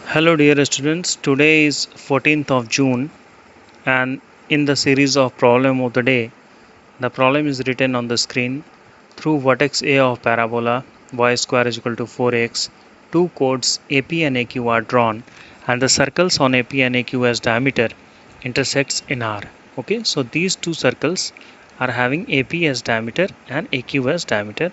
Hello dear students, today is 14th of June and in the series of problem of the day, the problem is written on the screen. Through vertex A of parabola y square is equal to 4x, two chords AP and AQ are drawn and the circles on AP and AQ as diameter intersects in R. Okay, so these two circles are having AP as diameter and AQ as diameter.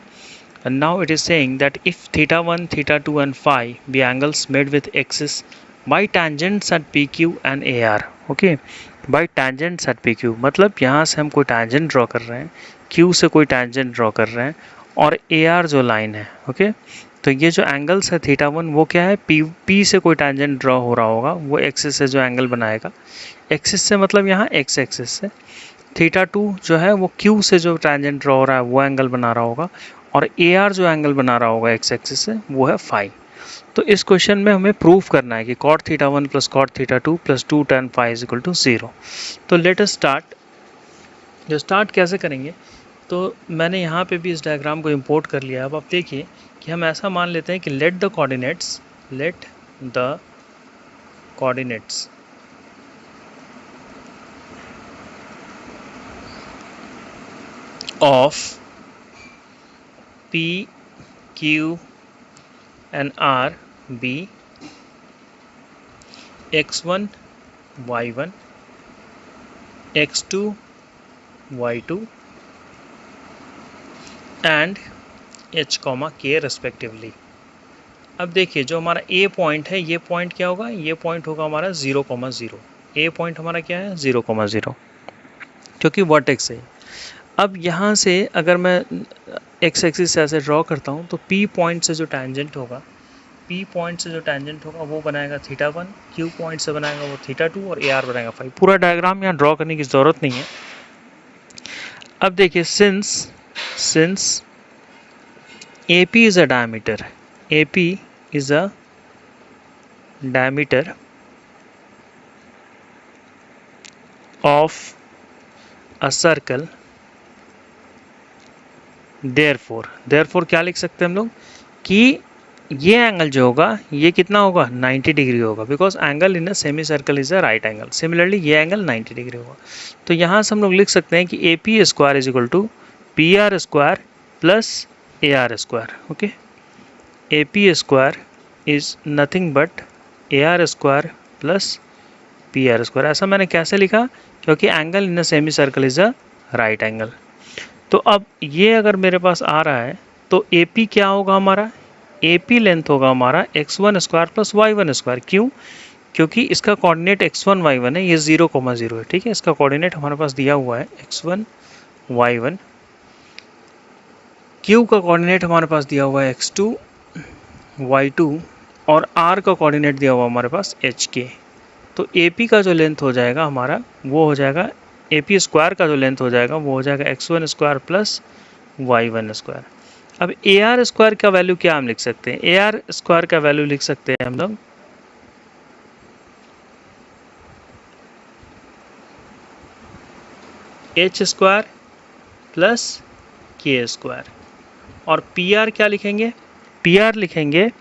And now it is saying that if theta 1, theta 2 and phi be angles made with axis by tangents at PQ and AR. Okay by tangents at PQ मतलब यहाँ से हम कोई tangent draw कर रहे हैं, Q से कोई tangent ड्रॉ कर रहे हैं और AR जो लाइन है. ओके तो ये जो एंगल्स है थीटा 1 वो क्या है, P से कोई tangent ड्रॉ हो रहा होगा, वो एक्सिस से जो एंगल बनाएगा, एक्सिस से मतलब यहाँ एक्स एक्सिस से. थीटा 2 जो है वो Q से जो tangent ड्रॉ हो रहा है वो एंगल बना रहा होगा और AR जो एंगल बना रहा होगा एक्स एक्सिस से वो है फाई. तो इस क्वेश्चन में हमें प्रूफ करना है कि cot theta 1 plus cot theta 2 plus 2 tan phi is equal to 0. तो लेट अस स्टार्ट. जो स्टार्ट कैसे करेंगे, तो मैंने यहाँ पे भी इस डायग्राम को इंपोर्ट कर लिया. अब आप देखिए कि हम ऐसा मान लेते हैं कि let the coordinates of P, Q and R be x1, y1, x2, y2 and h, k respectively. अब देखिए जो हमारा A पॉइंट है, ये पॉइंट क्या होगा, ये पॉइंट होगा हमारा 0,0. A पॉइंट हमारा क्या है 0,0 क्योंकि वर्टेक्स है. अब यहाँ से अगर मैं एक्स एक्सिस से ऐसे ड्रॉ करता हूँ तो P पॉइंट से जो टैंजेंट होगा, वो बनाएगा थीटा 1, Q पॉइंट से बनाएगा वो थीटा 2 और AR बनाएगा फाई. पूरा डायग्राम यहाँ ड्रॉ करने की ज़रूरत नहीं है. अब देखिए since AP is a diameter, AP is a diameter of a circle, therefore क्या लिख सकते हैं हम लोग कि ये एंगल जो होगा ये कितना होगा 90 डिग्री होगा, because angle in a semi circle is a right angle. Similarly ये एंगल 90 डिग्री होगा. तो यहाँ से हम लोग लिख सकते हैं कि AP square is equal to PR square plus AR square. Okay AP square is nothing but AR square plus PR square. ऐसा मैंने कैसे लिखा, क्योंकि angle in a semi circle is a right angle. तो अब ये अगर मेरे पास आ रहा है तो AP क्या होगा हमारा, AP लेंथ होगा हमारा x1 square plus y1 square. क्यों, क्योंकि इसका कोऑर्डिनेट x1 y1 है, ये 0,0 है. ठीक है, इसका कोऑर्डिनेट हमारे पास दिया हुआ है x1 y1. Q का कोऑर्डिनेट हमारे पास दिया हुआ है x2 y2 और R का कोऑर्डिनेट दिया हुआ हमारे पास hk. तो AP का जो लेंथ हो जाएगा हमारा वो हो जाएगा, AP स्क्वायर का जो लेंथ हो जाएगा वो हो जाएगा x1 square plus y1 square. अब AR स्क्वायर का वैल्यू क्या हम लिख सकते हैं, AR स्क्वायर का वैल्यू लिख सकते हैं हम लोग h square plus k square. और PR क्या लिखेंगे, PR लिखेंगे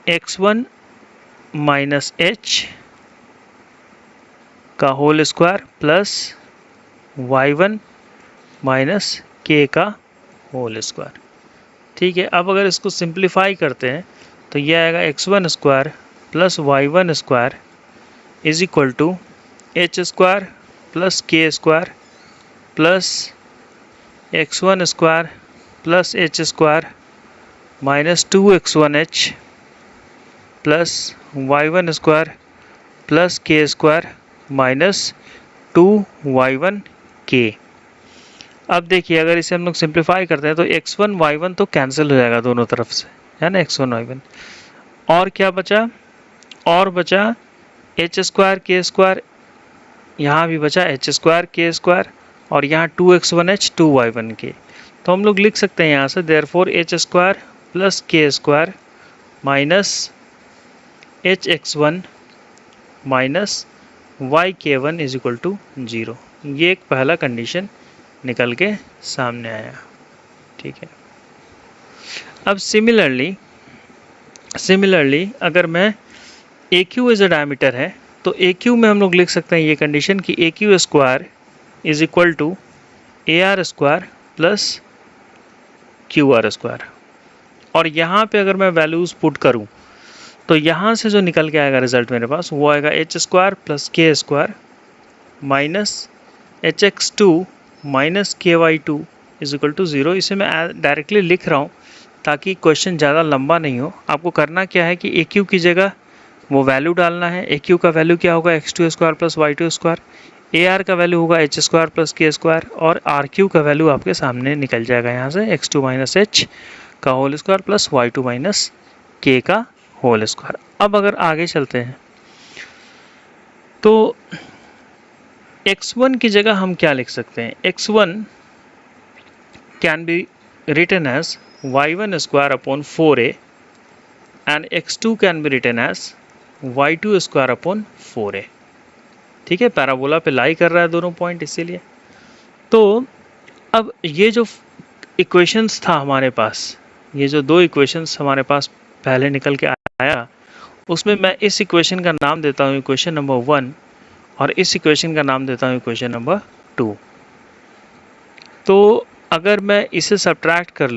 x1 माइनस h का whole square plus y1 minus k का होल स्क्वायर. ठीक है, अब अगर इसको सिंप्लीफाई करते हैं तो यह आएगा x1 square plus y1 square is equal to h square plus k square plus x1 square plus h square minus 2x1h plus y1 square plus k square minus 2y1k. अब देखिए अगर इसे हम लोग सिंप्लीफाई करते हैं तो x1 y1 तो कैंसिल हो जाएगा दोनों तरफ से, है ना, x1 y1. और क्या बचा, और बचा h स्क्वायर k स्क्वायर, यहाँ भी बचा h स्क्वायर k स्क्वायर और यहाँ 2x1h 2y1k. तो हम लोग लिख सकते हैं यहाँ से therefore h square plus k square minus hx1 minus yk1 is equal to 0. ये एक पहला कंडीशन निकल के सामने आया. ठीक है, अब सिमिलरली सिमिलरली अगर मैं ए क्यू इज अ डायमीटर है तो ए क्यू में हम लोग लिख सकते हैं ये कंडीशन कि A Q square is equal to A R square plus Q R square. और यहाँ पे अगर मैं वैल्यूज पुट करूँ तो यहाँ से जो निकल के आएगा रिजल्ट मेरे पास वो आएगा h square plus k square minus h x two minus k y two is equal to 0। इसे मैं डायरेक्टली लिख रहा हूँ ताकि क्वेश्चन ज़्यादा लंबा नहीं हो। आपको करना क्या है कि ए क्यू की जगह वो वैल्यू डालना है। ए क्यू का वैल्यू क्या होगा, x two square plus y two square. A R का वैल्यू होगा h square plus k square. और आर क्यू का वैल्यू आपके सामने निकल जाएगा यहाँ से, एक्स टू माइनस एच का whole square plus y two minus k का होल स्क्वायर। अब अगर आगे चलते हैं तो x1 की जगह हम क्या लिख सकते हैं, x1 can be written as y1 square upon 4a and x2 can be written as y2 square upon 4a। ठीक है, पैराबोला पे लाई कर रहा है दोनों पॉइंट, इसीलिए। तो अब ये जो इक्वेशंस था हमारे पास, ये जो दो इक्वेशंस हमारे पास पहले निकल के आया, उसमें मैं इस इक्वेशन का नाम देता हूँ इक्वेशन नंबर 1 और इस इक्वेशन का नाम देता हूँ इक्वेशन नंबर 2। तो अगर मैं इसे सब्ट्रैक्ट कर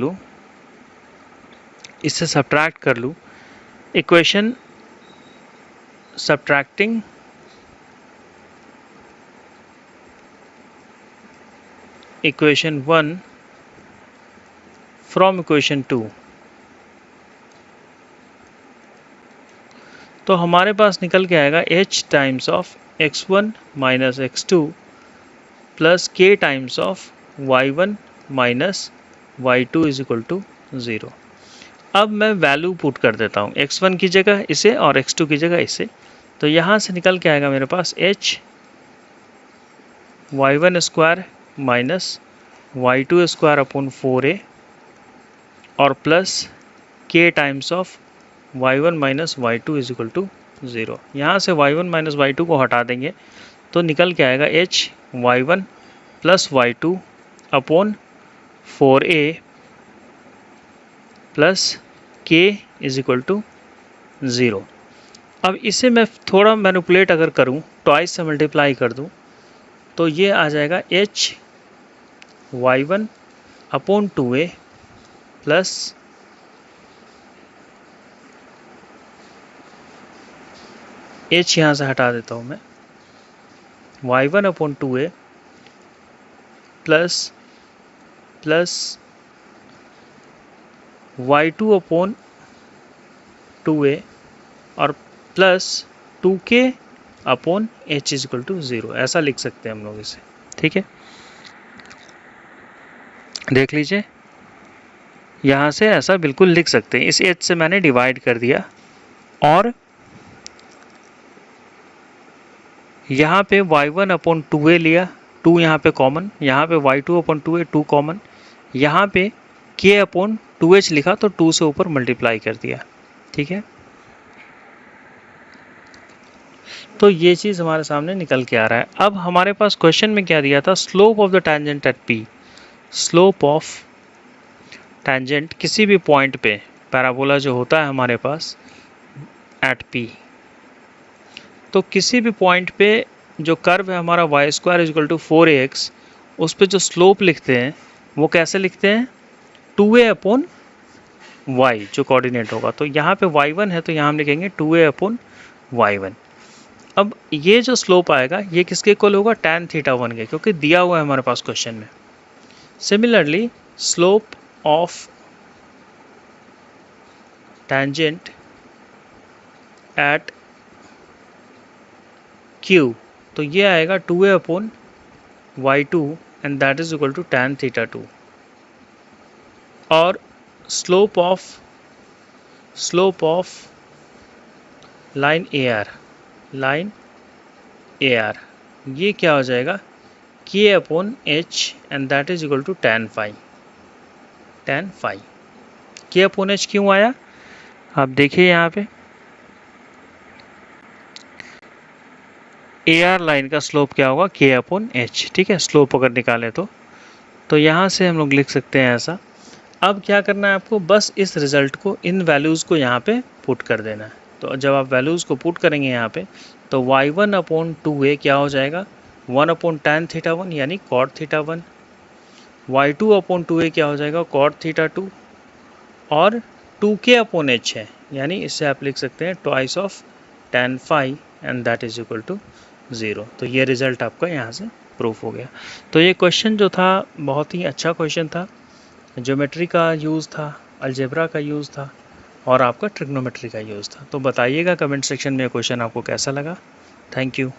लूँ, equation subtracting equation 1 from equation 2, तो हमारे पास निकल के आएगा h times of x1 minus x2 plus k times of y1 minus y2 is equal to 0। अब मैं वैल्यू पुट कर देता हूँ, x1 की जगह इसे और x2 की जगह इसे। तो यहाँ से निकल के आएगा मेरे पास h y1 square minus y2 square upon 4a और plus k times of y1 minus y2 is equal to 0। यहाँ से y1 माइनस y2 को हटा देंगे तो निकल के आएगा h y1 plus y2 upon 4a plus k is equal to 0। अब इसे मैं थोड़ा मैनिपुलेट अगर करूँ, ट्वाइस से मल्टीप्लाई कर दूँ, तो ये आ जाएगा h y1 upon 2a plus h यहाँ से हटा देता हूँ मैं, y1 upon 2a plus y2 upon 2a और plus 2k upon h is equal to 0। ऐसा लिख सकते हैं हम लोग इसे। ठीक है, देख लीजिए, यहाँ से ऐसा बिल्कुल लिख सकते हैं। इस h से मैंने डिवाइड कर दिया और यहाँ पे y1 अपॉन 2a लिया, 2 यहाँ पे कॉमन, यहाँ पे y2 अपॉन 2a 2 कॉमन, यहाँ पे k अपॉन 2h लिखा तो 2 से ऊपर मल्टीप्लाई कर दिया। ठीक है, तो ये चीज़ हमारे सामने निकल के आ रहा है। अब हमारे पास क्वेश्चन में क्या दिया था, slope of the tangent at p। Slope of tangent किसी भी पॉइंट पे पैराबोला जो होता है हमारे पास एट p, तो किसी भी पॉइंट पे जो कर्व है हमारा y square is equal to 4ax, उस पे जो स्लोप लिखते हैं वो कैसे लिखते हैं, 2a अपॉन वाई जो कोऑर्डिनेट होगा। तो यहाँ पे y1 है तो यहाँ हम लिखेंगे 2a अपॉन y1। अब ये जो स्लोप आएगा ये किसके इक्वल होगा, tan θ1 के, क्योंकि दिया हुआ है हमारे पास क्वेश्चन में। Similarly slope of tangent at Q, तो ये आएगा 2a upon y2 and that is equal to tan θ2। और स्लोप ऑफ लाइन AR, ये क्या हो जाएगा, k upon h and that is equal to tan phi। k upon h क्यों आया, आप देखिए यहाँ पे AR लाइन का स्लोप क्या होगा, k अपॉन h। ठीक है, स्लोप अगर निकाले तो यहाँ से हम लोग लिख सकते हैं ऐसा अब क्या करना है आपको, बस इस रिजल्ट को, इन वैल्यूज़ को यहाँ पे पुट कर देना है। तो जब आप वैल्यूज़ को पुट करेंगे यहाँ पे, तो y1/2a क्या हो जाएगा, 1/tan थीटा 1 यानी cot थीटा 1, y2/2a क्या हो जाएगा, cot थीटा 2, और 2k/h है, यानी इससे आप लिख सकते हैं twice of tan phi and that is equal to 0। तो ये रिजल्ट आपका यहाँ से प्रूफ हो गया। तो ये क्वेश्चन जो था बहुत ही अच्छा क्वेश्चन था, ज्योमेट्री का यूज़ था, अलजेब्रा का यूज़ था, और आपका ट्रिग्नोमेट्री का यूज़ था। तो बताइएगा कमेंट सेक्शन में क्वेश्चन आपको कैसा लगा। Thank you.